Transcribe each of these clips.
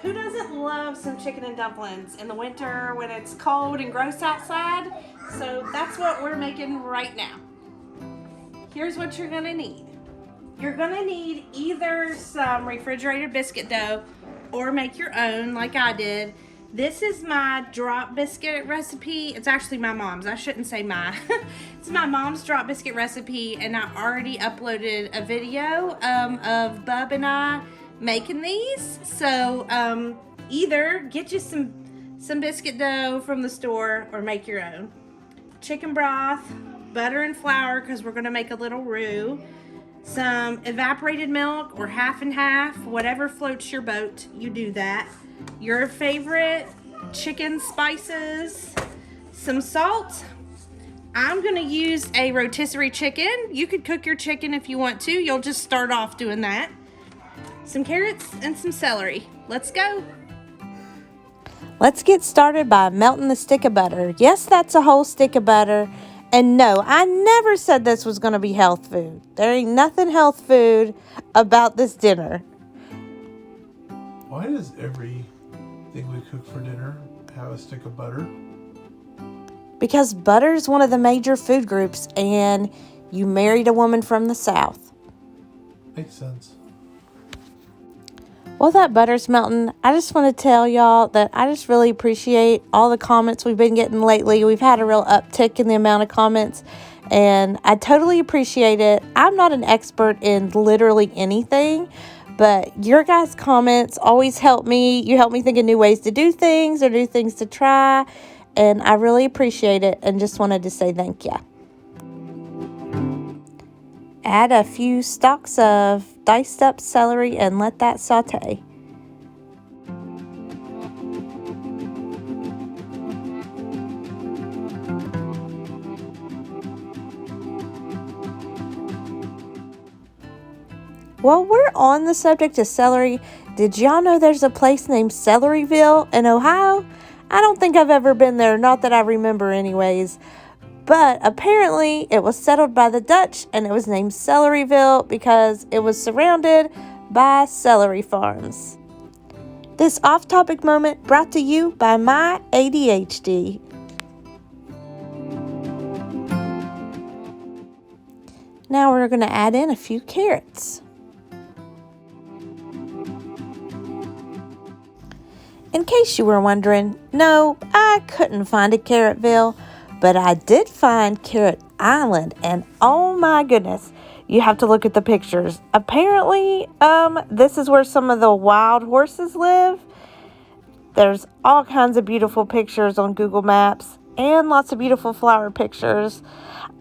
Who doesn't love some chicken and dumplings in the winter when it's cold and gross outside? So that's what we're making right now. Here's what you're gonna need. You're gonna need either some refrigerated biscuit dough or make your own like I did. This is my drop biscuit recipe. It's actually my mom's. I shouldn't say my. It's my mom's drop biscuit recipe, and I already uploaded a video of Bub and I making these. So either get you some biscuit dough from the store or make your own. Chicken broth, butter and flour because we're gonna make a little roux. Some evaporated milk or half and half, whatever floats your boat, you do that. Your favorite chicken spices, some salt. I'm gonna use a rotisserie chicken. You could cook your chicken if you want to. You'll just start off doing that. Some carrots and some celery. Let's go. Let's get started by melting the stick of butter. Yes, that's a whole stick of butter. And no, I never said this was going to be health food. There ain't nothing health food about this dinner. Why does everything we cook for dinner have a stick of butter? Because butter is one of the major food groups, and you married a woman from the South. Makes sense. While that butter's melting, I just want to tell y'all that I just really appreciate all the comments we've been getting lately. We've had a real uptick in the amount of comments, and I totally appreciate it. I'm not an expert in literally anything, but your guys' comments always help me. You help me think of new ways to do things or new things to try, and I really appreciate it and just wanted to say thank you. Add a few stalks of diced up celery and let that saute. While we're on the subject of celery, did y'all know there's a place named Celeryville in Ohio? I don't think I've ever been there, not that I remember anyways. But apparently it was settled by the Dutch and it was named Celeryville because it was surrounded by celery farms. This off-topic moment brought to you by my ADHD. Now we're going to add in a few carrots. In case you were wondering, no, I couldn't find a Carrotville. But I did find Carrot Island, and oh my goodness, you have to look at the pictures. Apparently, this is where some of the wild horses live. There's all kinds of beautiful pictures on Google Maps and lots of beautiful flower pictures.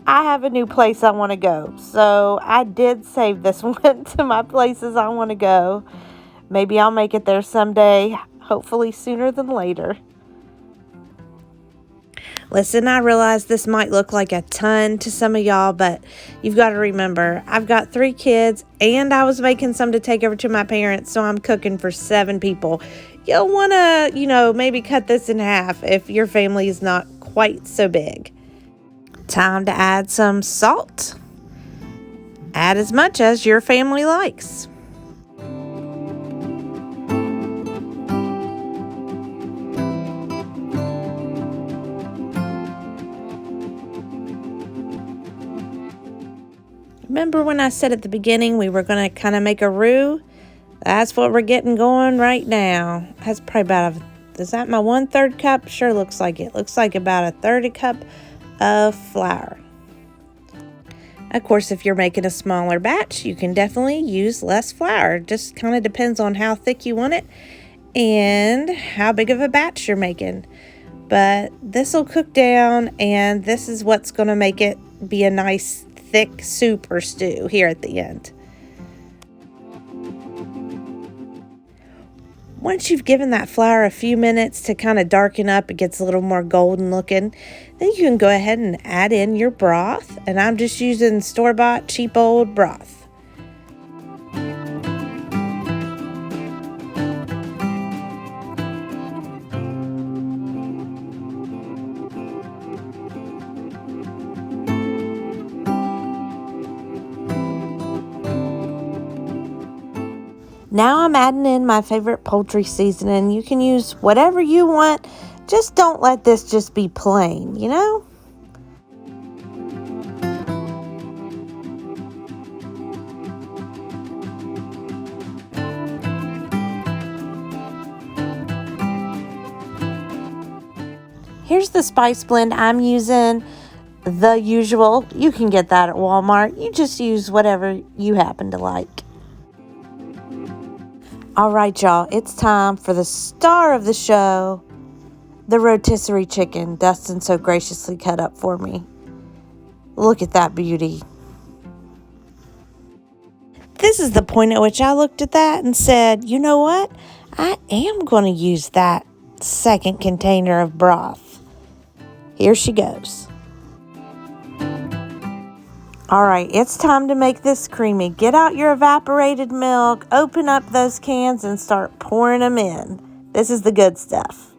I have a new place I want to go, so I did save this one to my places I want to go. Maybe I'll make it there someday, hopefully sooner than later. Listen, I realize this might look like a ton to some of y'all, but you've got to remember, I've got 3 kids, and I was making some to take over to my parents, so I'm cooking for 7 people. You'll want to, maybe cut this in half if your family is not quite so big. Time to add some salt. Add as much as your family likes. Remember when I said at the beginning we were going to kind of make a roux? That's what we're getting going right now. That's probably about is that my 1/3 cup? Sure looks like it. Looks like about a 1/3 cup of flour. Of course, if you're making a smaller batch, you can definitely use less flour. Just kind of depends on how thick you want it and how big of a batch you're making. But this will cook down, and this is what's going to make it be a nice thick soup or stew here at the end. Once you've given that flour a few minutes to kind of darken up, it gets a little more golden looking, then you can go ahead and add in your broth, and I'm just using store-bought cheap old broth. Now I'm adding in my favorite poultry seasoning. You can use whatever you want. Just don't let this just be plain, you know? Here's the spice blend I'm using. The usual. You can get that at Walmart. You just use whatever you happen to like. All right, y'all. It's time for the star of the show, the rotisserie chicken Dustin so graciously cut up for me. Look at that beauty. This is the point at which I looked at that and said, you know what? I am going to use that second container of broth. Here she goes. All right, it's time to make this creamy. Get out your evaporated milk, open up those cans, and start pouring them in. This is the good stuff.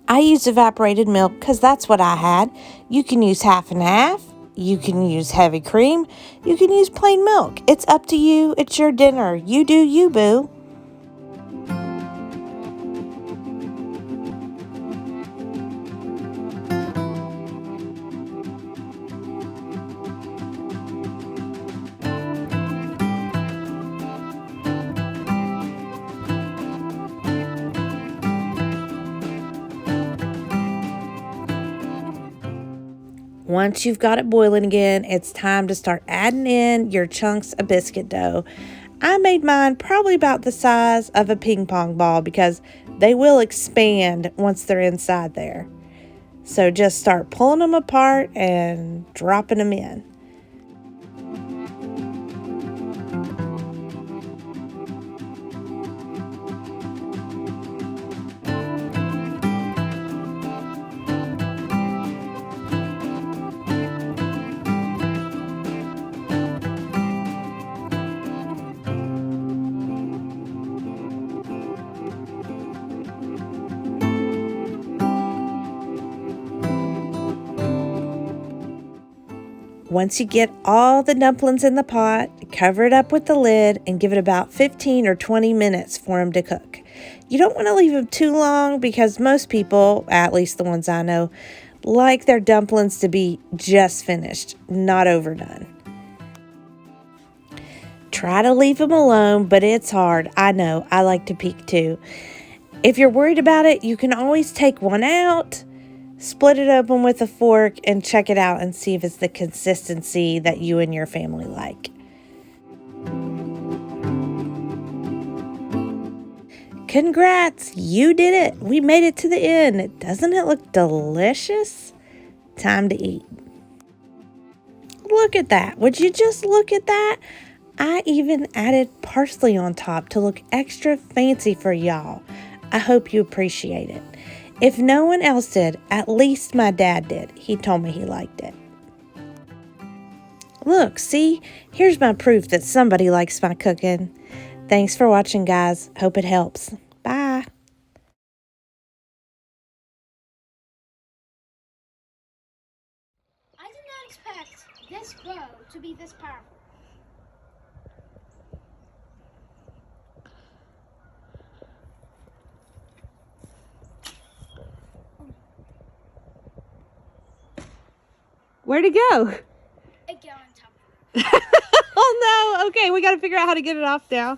I used evaporated milk because that's what I had. You can use half and half. You can use heavy cream. You can use plain milk. It's up to you. It's your dinner. You do you, boo. Once you've got it boiling again, it's time to start adding in your chunks of biscuit dough. I made mine probably about the size of a ping pong ball because they will expand once they're inside there. So just start pulling them apart and dropping them in. Once you get all the dumplings in the pot, cover it up with the lid and give it about 15 or 20 minutes for them to cook. You don't want to leave them too long because most people, at least the ones I know, like their dumplings to be just finished, not overdone. Try to leave them alone, but it's hard. I know, I like to peek too. If you're worried about it, you can always take one out, split it open with a fork, and check it out and see if it's the consistency that you and your family like. Congrats! You did it! We made it to the end. Doesn't it look delicious? Time to eat. Look at that. Would you just look at that? I even added parsley on top to look extra fancy for y'all. I hope you appreciate it. If no one else did, at least my dad did. He told me he liked it. Look, see? Here's my proof that somebody likes my cooking. Thanks for watching, guys. Hope it helps. Bye. I did not expect this bow to be this powerful. Where'd it go? It got on top of it. Oh no. Okay, we got to figure out how to get it off now.